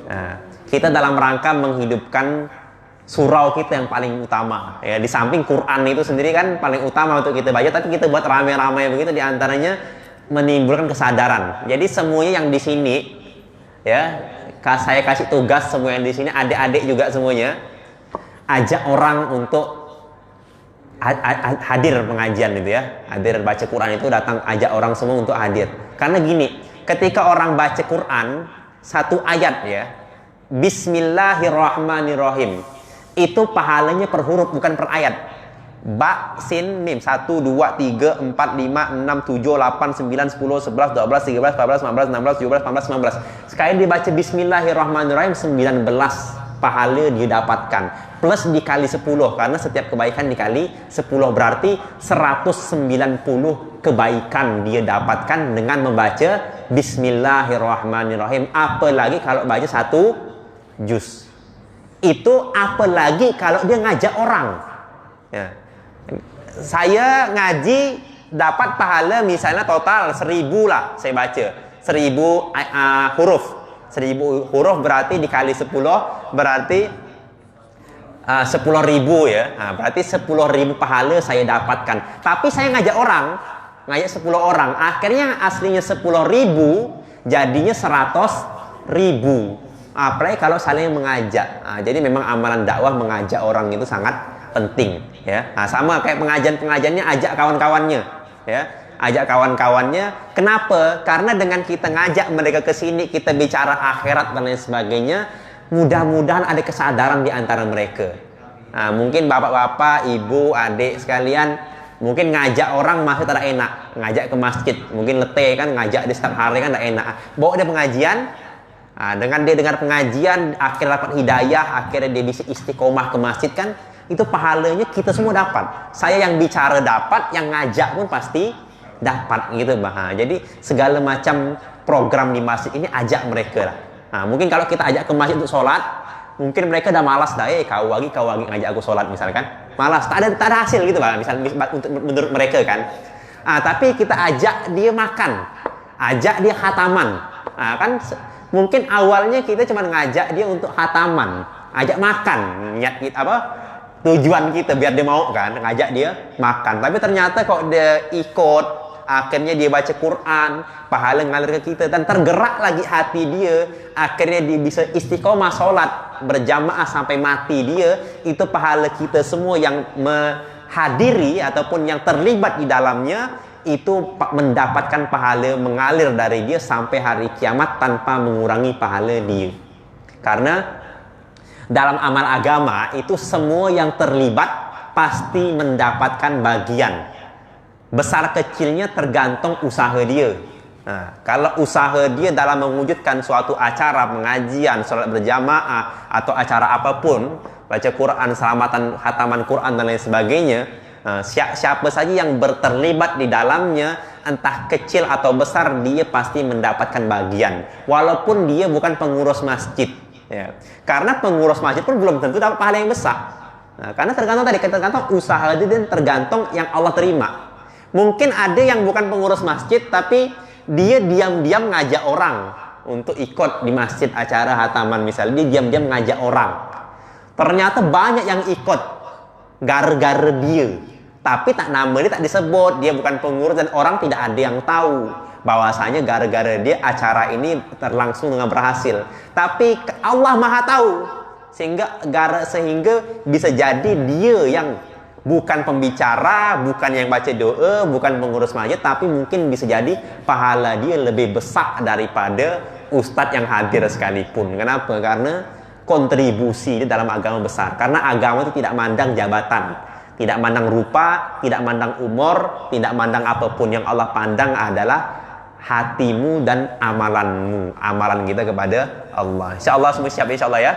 Nah, kita dalam rangka menghidupkan surau kita yang paling utama ya. Di samping Quran itu sendiri kan paling utama untuk kita baca, tapi kita buat ramai-ramai begitu, diantaranya menimbulkan kesadaran. Jadi semuanya yang di sini ya, saya kasih tugas semua yang di sini, adik-adik juga semuanya, ajak orang untuk hadir pengajian itu ya, hadir baca Quran itu, datang, ajak orang semua untuk hadir. Karena gini, ketika orang baca Quran 1 ayat ya, Bismillahirrahmanirrahim, itu pahalanya per huruf bukan per ayat. Ba, sin, mim, 1, 2, 3, 4, 5, 6, 7, 8, 9, 10, 11, 12, 13, 14, 15, 16, 17, 18, 19, 20, sekali dibaca Bismillahirrahmanirrahim 19 pahala dia dapatkan, plus dikali 10, karena setiap kebaikan dikali 10 berarti 190 kebaikan dia dapatkan dengan membaca Bismillahirrahmanirrahim. Apalagi kalau baca 1 juz, itu apalagi kalau dia ngajak orang ya. Saya ngaji dapat pahala misalnya total 1000 lah, saya baca 1000 huruf. 1000 huruf berarti dikali 10 berarti 10.000 ya. Nah, berarti 10.000 pahala saya dapatkan. Tapi saya ngajak 10 orang. Akhirnya aslinya 10.000 jadinya 100.000. Apalagi kalau saling mengajak. Nah, jadi memang amalan dakwah mengajak orang itu sangat penting ya. Nah, sama kayak pengajiannya, ajak kawan-kawannya ya, ajak kawan-kawannya. Kenapa? Karena dengan kita ngajak mereka ke sini, kita bicara akhirat dan lain sebagainya, mudah-mudahan ada kesadaran di antara mereka. Nah, mungkin bapak-bapak, ibu, adik sekalian, mungkin ngajak orang masih tidak enak, ngajak ke masjid mungkin letih kan, ngajak di setiap hari kan tidak enak, bawa dia pengajian. Nah, dengan dia dengar pengajian, akhirnya dapat hidayah, akhirnya dia bisa istiqomah ke masjid kan, itu pahalanya kita semua dapat. Saya yang bicara dapat, yang ngajak pun pasti dapat gitu bah. Jadi segala macam program di masjid ini ajak mereka lah. Nah, mungkin kalau kita ajak ke masjid untuk sholat, mungkin mereka udah malas dah, kau lagi ngajak aku sholat misalkan, malas, tak ada hasil gitu bah, misal untuk menurut mereka kan. Nah, tapi kita ajak dia makan, ajak dia khataman. Nah, kan mungkin awalnya kita cuma ngajak dia untuk khataman, ajak makan, niat kita apa? Tujuan kita biar dia mau kan, ngajak dia makan. Tapi ternyata kok dia ikut, akhirnya dia baca Quran, pahala ngalir ke kita, dan tergerak lagi hati dia, akhirnya dia bisa istiqomah sholat berjamaah sampai mati dia, itu pahala kita semua yang menghadiri ataupun yang terlibat di dalamnya, itu mendapatkan pahala mengalir dari dia sampai hari kiamat tanpa mengurangi pahala dia. Karena dalam amal agama itu semua yang terlibat pasti mendapatkan bagian. Besar kecilnya tergantung usaha dia. Nah, kalau usaha dia dalam mewujudkan suatu acara pengajian, sholat berjamaah atau acara apapun, baca Quran, selamatan khataman Quran dan lain sebagainya, siapa saja yang terlibat di dalamnya, entah kecil atau besar, dia pasti mendapatkan bagian. Walaupun dia bukan pengurus masjid. Ya. Karena pengurus masjid pun belum tentu dapat pahala yang besar. Nah, karena tergantung usaha dia dan tergantung yang Allah terima. Mungkin ada yang bukan pengurus masjid tapi dia diam-diam ngajak orang untuk ikut di masjid acara khataman misalnya, dia diam-diam ngajak orang. Ternyata banyak yang ikut gara-gara dia. Tapi nama dia tak disebut, dia bukan pengurus dan orang tidak ada yang tahu bahwasanya gara-gara dia acara ini terlangsung dengan berhasil. Tapi Allah Maha tahu, sehingga bisa jadi dia yang Bukan pembicara, bukan yang baca doa, bukan pengurus masjid, tapi mungkin bisa jadi pahala dia lebih besar daripada ustadz yang hadir sekalipun. Kenapa? Karena kontribusi dia dalam agama besar. Karena agama itu tidak mandang jabatan, tidak mandang rupa, tidak mandang umur, tidak mandang apapun. Yang Allah pandang adalah hatimu dan amalanmu, amalan kita kepada Allah. Insya Allah semua siap, insya Allah ya.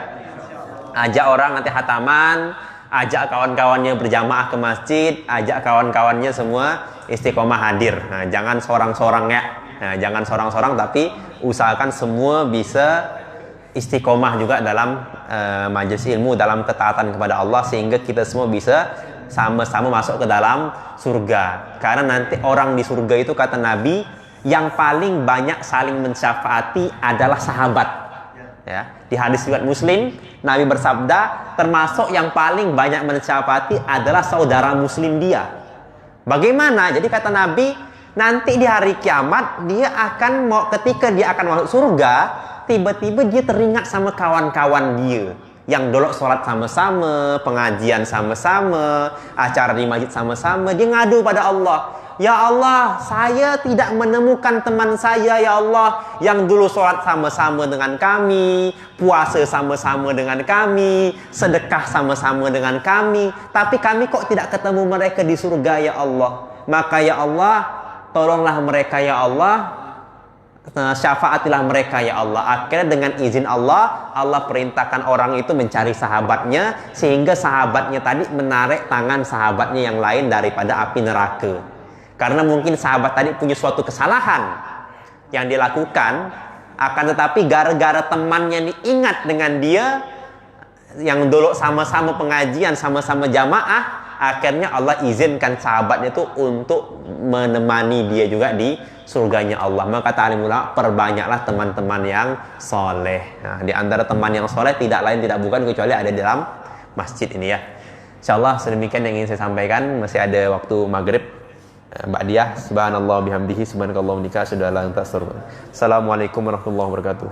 Ajak orang nanti khataman, ajak kawan-kawannya berjamaah ke masjid, ajak kawan-kawannya semua istiqomah hadir. Nah, jangan sorang-sorang ya. Nah, jangan sorang-sorang, tapi usahakan semua bisa istiqomah juga dalam majelis ilmu, dalam ketaatan kepada Allah, sehingga kita semua bisa sama-sama masuk ke dalam surga. Karena nanti orang di surga itu, kata Nabi, yang paling banyak saling mensyafaati adalah sahabat. Ya, di hadis riwayat Muslim, Nabi bersabda, termasuk yang paling banyak mensyafaati adalah saudara muslim dia. Bagaimana? Jadi kata Nabi, nanti di hari kiamat dia akan ketika dia akan masuk surga, tiba-tiba dia teringat sama kawan-kawan dia yang dulu sholat sama-sama, pengajian sama-sama, acara di masjid sama-sama. Dia ngadu pada Allah, ya Allah, saya tidak menemukan teman saya, ya Allah, yang dulu sholat sama-sama dengan kami, puasa sama-sama dengan kami, sedekah sama-sama dengan kami, tapi kami kok tidak ketemu mereka di surga, ya Allah. Maka ya Allah, tolonglah mereka, ya Allah, syafaatilah mereka, ya Allah. Akhirnya dengan izin Allah, Allah perintahkan orang itu mencari sahabatnya, sehingga sahabatnya tadi menarik tangan sahabatnya yang lain daripada api neraka. Karena mungkin sahabat tadi punya suatu kesalahan yang dilakukan, akan tetapi gara-gara temannya diingat dengan dia yang dulu sama-sama pengajian, sama-sama jamaah, akhirnya Allah izinkan sahabatnya itu untuk menemani dia juga di surganya Allah. Maka kata alim ulama, perbanyaklah teman-teman yang soleh. Nah, di antara teman yang soleh tidak lain tidak bukan kecuali ada di dalam masjid ini ya. Insyaallah sedemikian yang ingin saya sampaikan. Masih ada waktu maghrib. Mbak Diah, subhanallah bihamdihi, subhanakallah wa bihamdika, asyhadu an la ilaha illa anta, astaghfiruka wa atubu ilaik. Assalamualaikum warahmatullahi wabarakatuh.